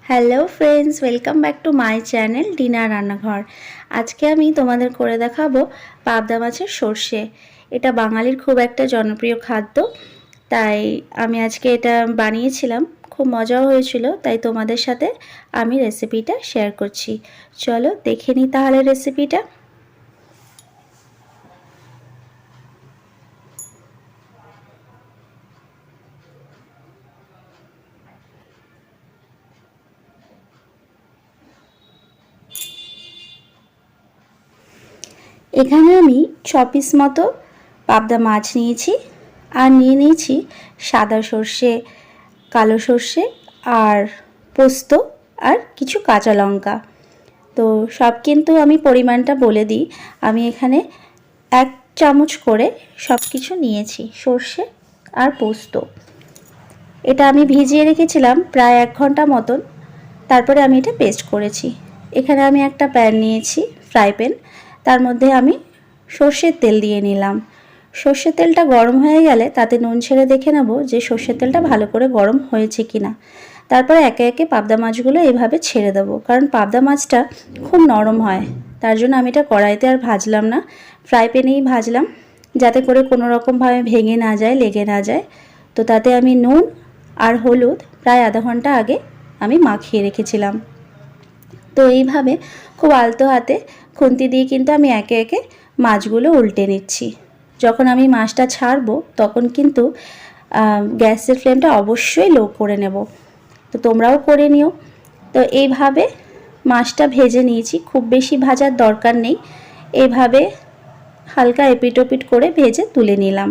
Hello friends, welcome back to my channel dinner রান্নাঘর। আজকে আমি তোমাদের করে দেখাবো পাবদা মাছের সর্ষে। এটা বাঙালির খুব একটা জনপ্রিয় খাদ্য, তাই আমি আজকে এটা বানিয়েছিলাম। খুব মজাও হয়েছিল, তাই তোমাদের সাথে আমি রেসিপিটা শেয়ার করছি। চলো দেখে নিই তাহলে রেসিপিটা। এখানে আমি 6 পিস মতো পাবদা মাছ নিয়েছি, আর নিয়েছি সাদা সর্ষে, কালো সর্ষে আর পোস্ত আর কিছু কাঁচা লঙ্কা। তো সব কিন্তু আমি পরিমাণটা বলে দিই। আমি এখানে 1 চামচ করে সব কিছু নিয়েছি, সর্ষে আর পোস্ত। এটা আমি ভিজিয়ে রেখেছিলাম প্রায় 1 ঘন্টা মতন, তারপরে আমি এটা পেস্ট করেছি। এখানে আমি একটা প্যান নিয়েছি, ফ্রাই প্যান। তার মধ্যে আমি সর্ষের তেল দিয়ে নিলাম। সর্ষের তেলটা গরম হয়ে গেলে তাতে নুন ছেড়ে দেখে নেব যে সর্ষের তেলটা ভালো করে গরম হয়েছে কিনা। তারপরে একে একে পাবদা মাছগুলো এইভাবে ছেড়ে দেবো, কারণ পাবদা মাছটা খুব নরম হয়। তার জন্য আমি এটা কড়াইতে আর ভাজলাম না, ফ্রাই প্যানেই ভাজলাম, যাতে করে কোনো রকমভাবে ভেঙে না যায়, লেগে না যায়। তো তাতে আমি নুন আর হলুদ প্রায় আধা ঘন্টা আগে আমি মাখিয়ে রেখেছিলাম। তো এইভাবে খুব আলতো হাতে খুন্তি দিয়ে কিন্তু আমি একে একে মাছগুলো উল্টে নিচ্ছি। যখন আমি মাছটা ছাড়বো তখন কিন্তু গ্যাসের ফ্লেমটা অবশ্যই লো করে নেব। তো তোমরাও করে নিও। তো এইভাবে মাছটা ভেজে নিয়েছি, খুব বেশি ভাজার দরকার নেই। এইভাবে হালকা এপিট ওপিট করে ভেজে তুলে নিলাম।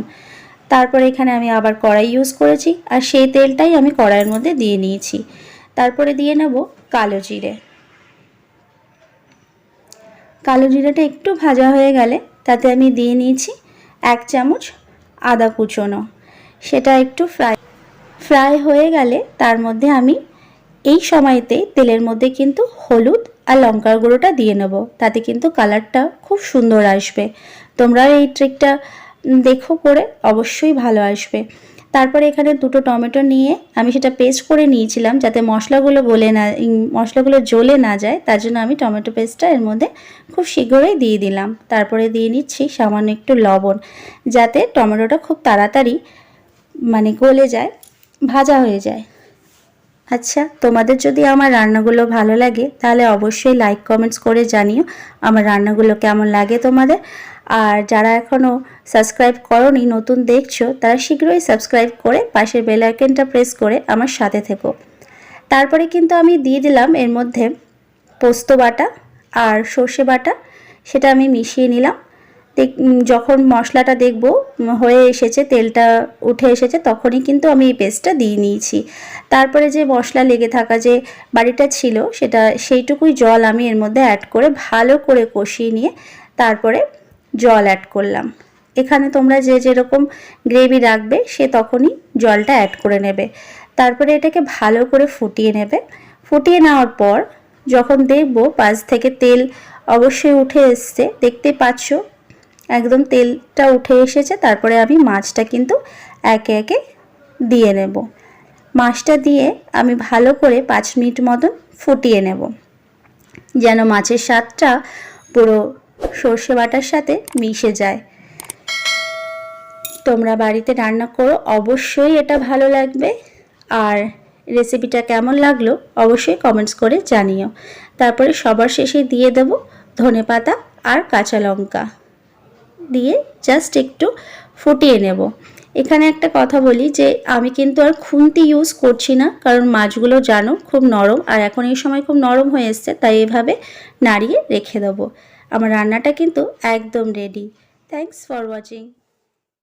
তারপরে এখানে আমি আবার কড়াই ইউজ করেছি, আর সেই তেলটাই আমি কড়াইয়ের মধ্যে দিয়ে নিয়েছি। তারপরে দিয়ে নেব কালো জিরে। কালো জিরাটা একটু ভাজা হয়ে গেলে তাতে আমি দিয়ে নিয়েছি 1 চামচ আদা কুচোনো। সেটা একটু ফ্রাই হয়ে গেলে তার মধ্যে আমি এই সময়তে তেলের মধ্যে কিন্তু হলুদ আর লঙ্কার গুঁড়োটা দিয়ে নেব, তাতে কিন্তু কালারটা খুব সুন্দর আসবে। তোমরা এই ট্রিকটা দেখো করে, অবশ্যই ভালো আসবে। তারপরে এখানে 2টো টমেটো নিয়ে আমি সেটা পেস্ট করে নিয়েছিলাম, যাতে মশলাগুলো জ্বলে না যায়। তার জন্য আমি টমেটো পেস্টটা এর মধ্যে খুব শীঘ্রই দিয়ে দিলাম। তারপরে দিয়ে নিচ্ছি সামান্য একটু লবণ, যাতে টমেটোটা খুব তাড়াতাড়ি গলে যায়, ভাজা হয়ে যায়। আচ্ছা, তোমাদের যদি আমার রান্নাগুলো ভালো লাগে তাহলে অবশ্যই লাইক কমেন্টস করে জানিও আমার রান্নাগুলো কেমন লাগে তোমাদের। আর যারা এখনও সাবস্ক্রাইব করোনি, নতুন দেখছো, তারা শীঘ্রই সাবস্ক্রাইব করে পাশের বেল আইকনটা প্রেস করে আমার সাথে থেকো। তারপরে কিন্তু আমি দিয়ে দিলাম এর মধ্যে পোস্ত বাটা আর সর্ষে বাটা, সেটা আমি মিশিয়ে নিলাম। যখন মশলাটা দেখব হয়ে এসেছে, তেলটা উঠে এসেছে, তখনই কিন্তু আমি এই পেস্টটা দিয়ে নিয়েছি। তারপরে যে মশলা লেগে থাকা যে বাড়িটা ছিল, সেইটুকুই জল আমি এর মধ্যে অ্যাড করে ভালো করে কষিয়ে নিয়ে তারপরে জল অ্যাড করলাম। এখানে তোমরা যে যেরকম গ্রেভি রাখবে সে তখনই জলটা অ্যাড করে নেবে। তারপরে এটাকে ভালো করে ফুটিয়ে নেবে। ফুটিয়ে নেওয়ার পর যখন দেখব পাশ থেকে তেল অবশ্যই উঠে এসছে, দেখতে পাচ্ছ একদম তেলটা উঠে এসেছে, তারপরে আমি মাছটা কিন্তু একে একে দিয়ে নেব। মাছটা দিয়ে আমি ভালো করে 5 মিনিট মতন ফুটিয়ে নেব, যেন মাছের স্বাদটা পুরো সর্ষে বাটার সাথে মিশে যায়। তোমরা বাড়িতে রান্না করো, অবশ্যই এটা ভালো লাগবে। আর রেসিপিটা কেমন লাগলো অবশ্যই কমেন্টস করে জানিও। তারপরে সবার শেষে দিয়ে দেব ধনেপাতা আর কাঁচা লঙ্কা দিয়ে জাস্ট একটু ফুটিয়ে নেব। এখানে একটা কথা বলি যে আমি কিন্তু আর খুন্তি ইউজ করছি না, কারণ মাছগুলো জানো খুব নরম, আর এখন এই সময় খুব নরম হয়ে এসছে, তাই এভাবে নাড়িয়ে রেখে দেবো। আমার রান্নাটা কিন্তু একদম রেডি। Thanks for watching.